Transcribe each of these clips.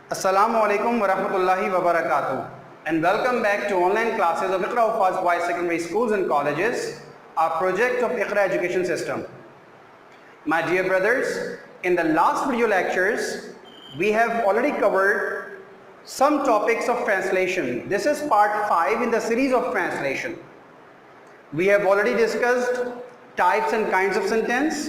Assalamu alaikum wa rahmatullahi wa barakatuh, and welcome back to online classes of Iqra Hufaz Boys Secondary Schools and Colleges, our project of Iqra Education System. My dear brothers, in the last video lectures, we have already covered some topics of translation. This is part 5 in the series of translation. We have already discussed types and kinds of sentence.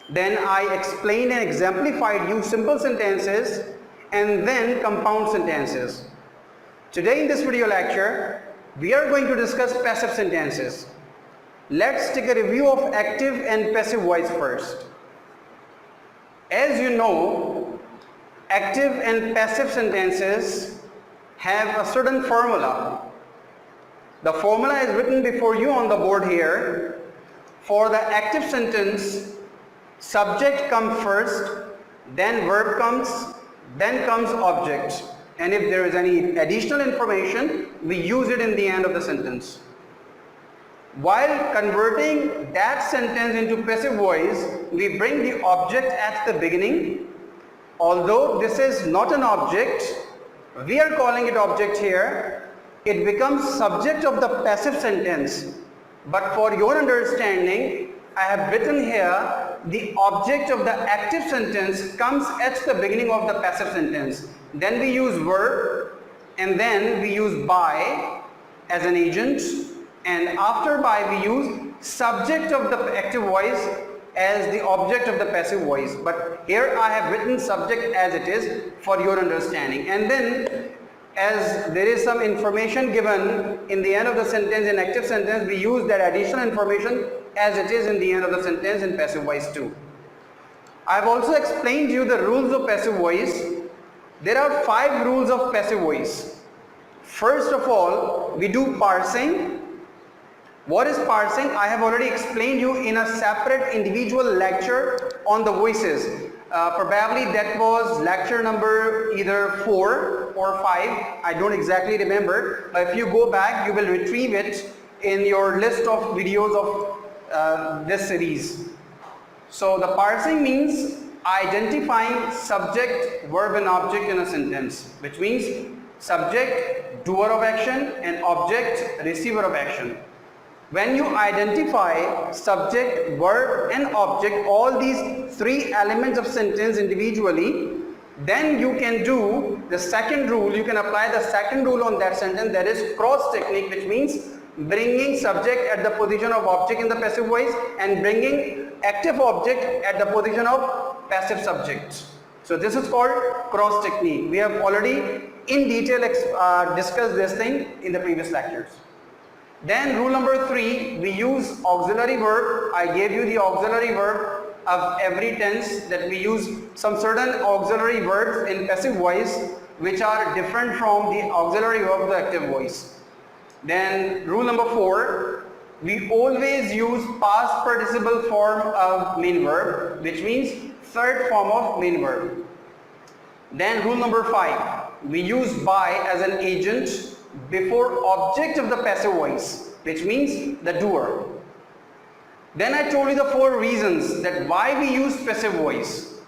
Then I explained and exemplified you simple sentences and then compound sentences. Today in this video lecture, we are going to discuss passive sentences. Let's take a review of active and passive voice first. As you know, active and passive sentences have a certain formula. The formula is written before you on the board here. For the active sentence, subject comes first, then verb comes, then comes object, and if there is any additional information, we use it in the end of the sentence. While converting that sentence into passive voice, we bring the object at the beginning. Although this is not an object, we are calling it object here. It becomes subject of the passive sentence. But for your understanding, I have written here the object of the active sentence comes at the beginning of the passive sentence. Then we use verb, and then we use by as an agent, and after by we use subject of the active voice as the object of the passive voice. But here I have written subject as it is for your understanding. And then as there is some information given in the end of the sentence in active sentence, we use that additional information as it is in the end of the sentence in passive voice too. I have also explained to you the rules of passive voice. There are 5 rules of passive voice. First of all, we do parsing. What is parsing? I have already explained you in a separate individual lecture on the voices. Probably that was lecture number either 4 or 5. I don't exactly remember. But if you go back, you will retrieve it in your list of videos of this series. So the parsing means identifying subject, verb and object in a sentence, which means subject, doer of action, and object, receiver of action. When you identify subject, verb and object, all these 3 elements of sentence individually, then you can do the second rule. You can apply the second rule on that sentence, that is cross technique, which means bringing subject at the position of object in the passive voice and bringing active object at the position of passive subject. So this is called cross technique. We have already in detail discussed this thing in the previous lectures. Then rule number 3, we use auxiliary verb. I gave you the auxiliary verb of every tense, that we use some certain auxiliary verbs in passive voice which are different from the auxiliary verb of the active voice. Then rule number 4, we always use past participle form of main verb, which means third form of main verb. Then rule number 5, we use by as an agent before object of the passive voice, which means the doer. Then I told you the 4 reasons that why we use passive voice.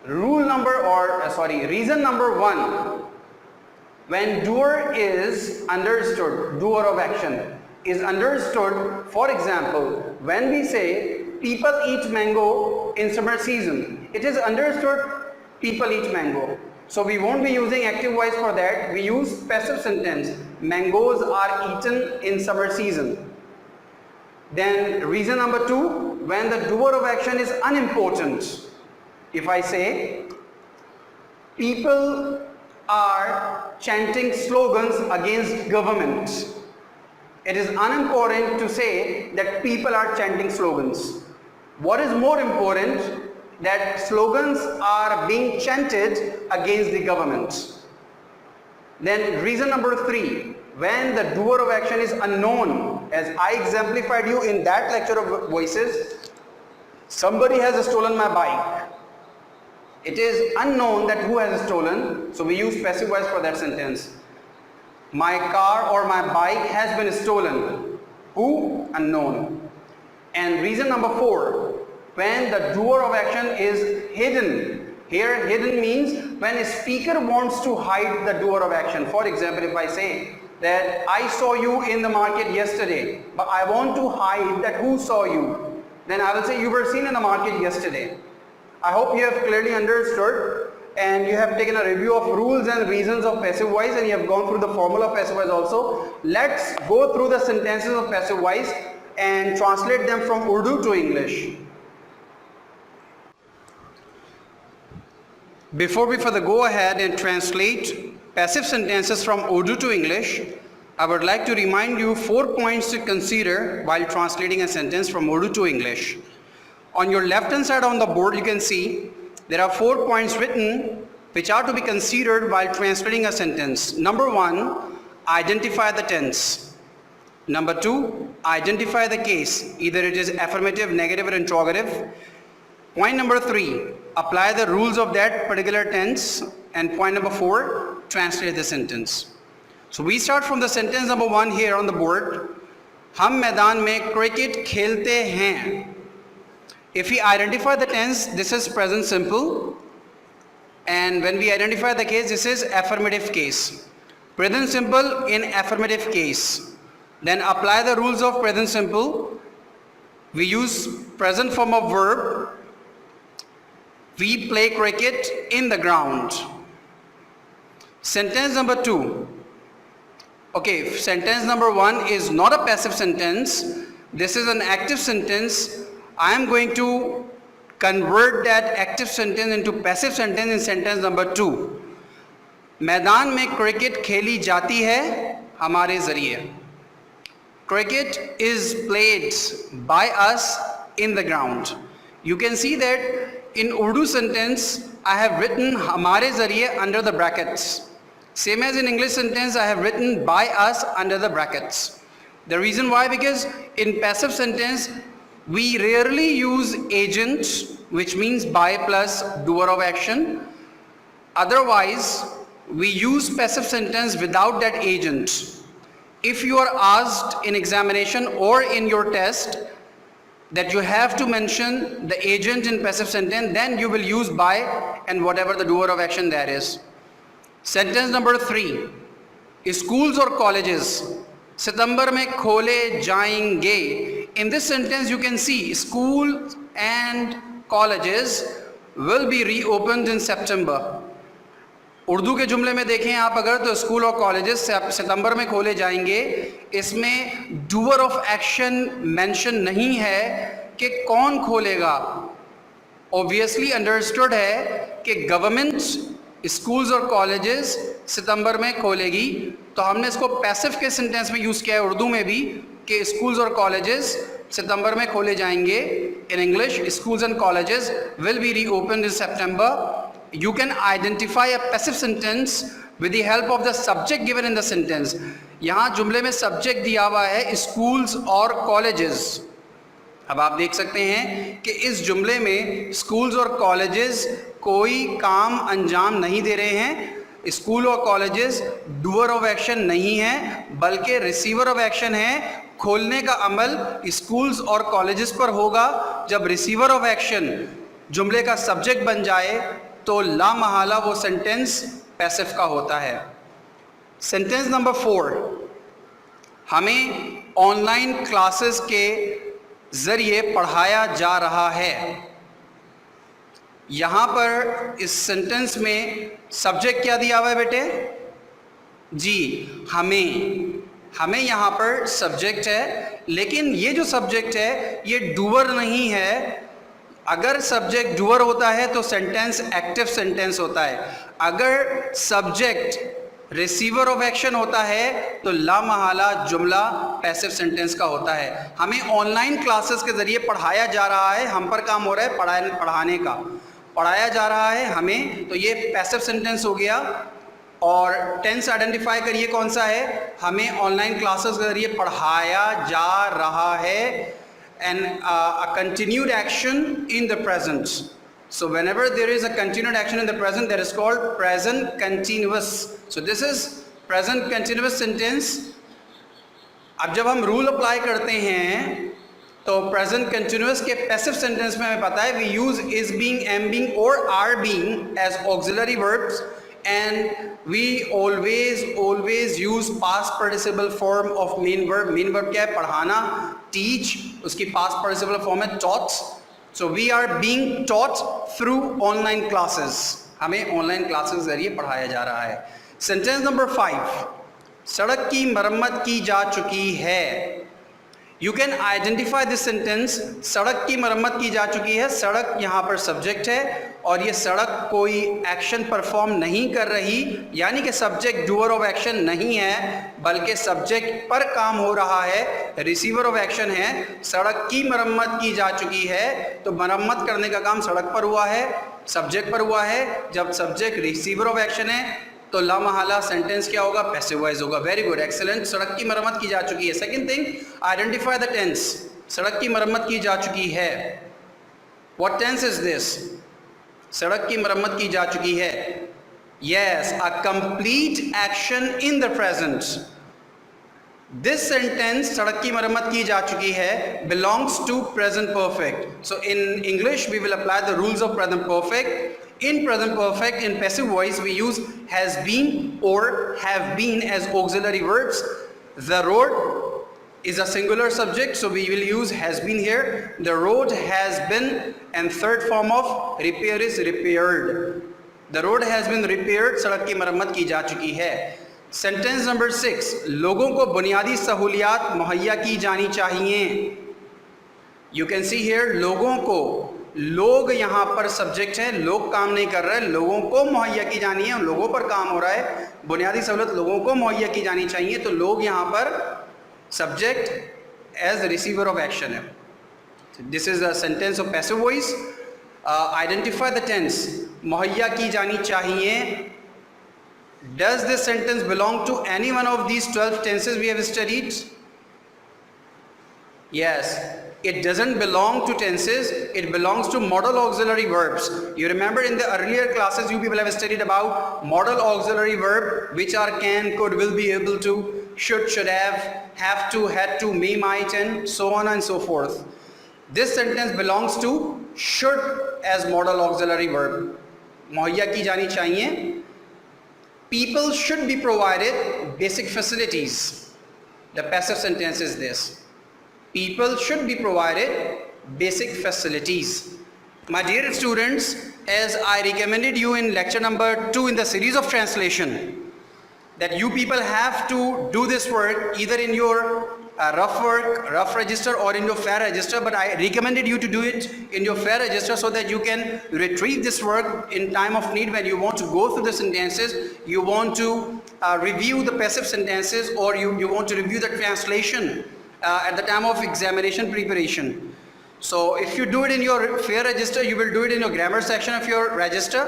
Reason number 1, when doer is understood, doer of action is understood. For example, when we say people eat mango in summer season, it is understood people eat mango. So we won't be using active voice for that. We use passive sentence. Mangoes are eaten in summer season. Then reason number 2, when the doer of action is unimportant. If I say people are chanting slogans against government, it is unimportant to say that people are chanting slogans. What is more important? That slogans are being chanted against the government. Then reason number 3, when the doer of action is unknown, as I exemplified you in that lecture of voices. Somebody has stolen my bike. It is unknown that who has stolen, so we use passive voice for that sentence. My car or my bike has been stolen. Who? Unknown. And reason number 4, when the doer of action is hidden. Here hidden means when a speaker wants to hide the doer of action. For example, if I say that I saw you in the market yesterday, but I want to hide that who saw you, then I will say you were seen in the market yesterday. I hope you have clearly understood and you have taken a review of rules and reasons of passive voice, and you have gone through the formula of passive voice also. Let's go through the sentences of passive voice and translate them from Urdu to English. Before we further go ahead and translate passive sentences from Urdu to English, I would like to remind you 4 points to consider while translating a sentence from Urdu to English. On your left hand side on the board, you can see there are 4 points written which are to be considered while translating a sentence. Number 1, identify the tense. Number 2, identify the case, either it is affirmative, negative or interrogative. Point number 3, apply the rules of that particular tense. And point number 4, translate the sentence. So we start from the sentence number 1 here on the board. हम मैदान में cricket खेलते हैं. If we identify the tense, this is present simple, and when we identify the case, this is affirmative case. Present simple in affirmative case. Then apply the rules of present simple. We use present form of verb. We play cricket in the ground. Sentence number 2. Okay, sentence number 1 is not a passive sentence. This is an active sentence. I am going to convert that active sentence into passive sentence in sentence number 2. मैदान में cricket खेली जाती है हमारे ज़रिए. Cricket is played by us in the ground. You can see that in Urdu sentence I have written हमारे ज़रिए under the brackets. Same as in English sentence, I have written by us under the brackets. The reason why, because in passive sentence we rarely use agent, which means by plus doer of action. Otherwise, we use passive sentence without that agent. If you are asked in examination or in your test that you have to mention the agent in passive sentence, then you will use by and whatever the doer of action there is. Sentence number 3. Schools or colleges सितंबर में खोले जाएंगे. In this sentence you can see schools and colleges will be reopened in September. Urdu के जुमले में देखें आप अगर तो स्कूल और कॉलेजेस सितंबर में खोले जाएंगे. इसमें डूअर ऑफ एक्शन मेंशन नहीं है कि कौन खोलेगा. ऑब्वियसली अंडरस्टूड है कि गवर्नमेंट स्कूल्स और कॉलेजेस सितंबर में खोलेगी, तो हमने इसको पैसिव के सेंटेंस में यूज़ किया है उर्दू में भी कि स्कूल्स और कॉलेजेस सितंबर में खोले जाएंगे. In English schools and colleges will be reopened in September. You can identify a passive sentence with the help of the subject given in the sentence. यहाँ जुमले में subject दिया हुआ है schools और colleges. अब आप देख सकते हैं कि इस जुमले में schools और colleges कोई काम अंजाम नहीं दे रहे हैं. स्कूल और कॉलेजेस डूअर ऑफ एक्शन नहीं है बल्कि रिसीवर ऑफ एक्शन है. खोलने का अमल स्कूल्स और कॉलेजेस पर होगा. जब रिसीवर ऑफ एक्शन जुमले का सब्जेक्ट बन जाए तो ला महाला वो सेंटेंस पैसिव का होता है. Sentence number 4. हमें ऑनलाइन क्लासेस के ज़रिए पढ़ाया जा रहा है. यहाँ पर इस सेंटेंस में सब्जेक्ट क्या दिया हुआ है बेटे? जी, हमें यहाँ पर सब्जेक्ट है, लेकिन ये जो सब्जेक्ट है ये डूअर नहीं है. अगर सब्जेक्ट डूअर होता है तो सेंटेंस एक्टिव सेंटेंस होता है. अगर सब्जेक्ट रिसीवर ऑफ एक्शन होता है तो ला महाला जुमला पैसिव सेंटेंस का होता है. हमें ऑनलाइन क्लासेस के ज़रिए पढ़ाया जा रहा है. हम पर काम हो रहा है पढ़ाने का. पढ़ाया जा रहा है हमें, तो ये पैसिव सेंटेंस हो गया. और टेंस आइडेंटिफाई करिए कौन सा है. हमें ऑनलाइन क्लासेस के ज़रिए पढ़ाया जा रहा है. And a continued action in the present. So whenever there is a continued action in the present, that is called present continuous. So this is present continuous sentence. अब जब हम रूल अप्लाई करते हैं तो प्रेजेंट कंटिन्यूअस के passive sentence में हमें पता है we use is being, am being और are being as auxiliary verbs and we always use past participle form of main verb. Main verb क्या है? पढ़ाना. टीच, उसकी पास्ट पार्टिसिपल फॉर्म है taught. So we are being taught through online classes. हमें online classes जरिए पढ़ाया जा रहा है. सेंटेंस नंबर 5, सड़क की मरम्मत की जा चुकी है. You can identify this sentence. सड़क की मरम्मत की जा चुकी है. सड़क यहाँ पर सब्जेक्ट है और ये सड़क कोई एक्शन परफॉर्म नहीं कर रही, यानी कि सब्जेक्ट डूअर ऑफ एक्शन नहीं है बल्कि सब्जेक्ट पर काम हो रहा है, रिसीवर ऑफ एक्शन है. सड़क की मरम्मत की जा चुकी है तो मरम्मत करने का काम सड़क पर हुआ है, सब्जेक्ट पर हुआ है. जब सब्जेक्ट रिसीवर ऑफ एक्शन है तो लामहला सेंटेंस क्या होगा? पैसिव वॉइस होगा. Very good, excellent. सड़क की मरम्मत की जा चुकी है. Second thing, identify the tense. सड़क की मरम्मत की जा चुकी है. What tense is this? सड़क की मरम्मत की जा चुकी है. Yes, a complete action in the present. This sentence, सड़क की मरम्मत की जा चुकी है, belongs to present perfect. So in English we will apply the rules of present perfect. In present perfect, in passive voice, we use has been or have been as auxiliary verbs. The road is a singular subject, so we will use has been here. The road has been, and third form of repair is repaired. The road has been repaired. सड़क की मरम्मत की जा चुकी है. Sentence number 6, लोगों को बुनियादी सहूलियात मुहैया की जानी चाहिए. You can see here, लोगों को, लोग यहाँ पर सब्जेक्ट है, लोग काम नहीं कर रहे, लोगों को मुहैया की जानी है, लोगों पर काम हो रहा है. बुनियादी सहूलत लोगों को मुहैया की जानी चाहिए, तो लोग यहाँ पर subject as receiver of action है. This is a sentence of passive voice. Identify the tense. मुहैया की जानी चाहिए. Does this sentence belong to any one of these 12 tenses we have studied? Yes, it doesn't belong to tenses, it belongs to modal auxiliary verbs. You remember in the earlier classes you people have studied about modal auxiliary verb, which are can, could, will be, able to, should have to, had to, may, might, and so on and so forth. This sentence belongs to should as modal auxiliary verb. मुहैया की जानी चाहिए. People should be provided basic facilities. The passive sentence is this. People should be provided basic facilities. My dear students, as I recommended you in lecture number 2 in the series of translation, that you people have to do this work either in your rough register or in your fair register, but I recommended you to do it in your fair register so that you can retrieve this work in time of need when you want to go through the sentences, you want to review the passive sentences, or you want to review the translation at the time of examination preparation. So if you do it in your fair register, you will do it in your grammar section of your register,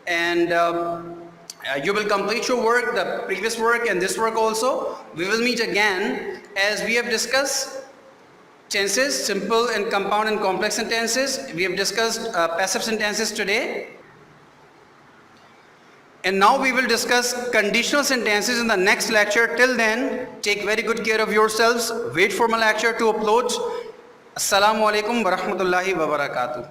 and you will complete your work, the previous work and this work also. We will meet again as we have discussed tenses, simple and compound and complex sentences. We have discussed passive sentences today. And now we will discuss conditional sentences in the next lecture. Till then, take very good care of yourselves. Wait for my lecture to upload. Assalamu alaikum wa rahmatullahi wa barakatuh.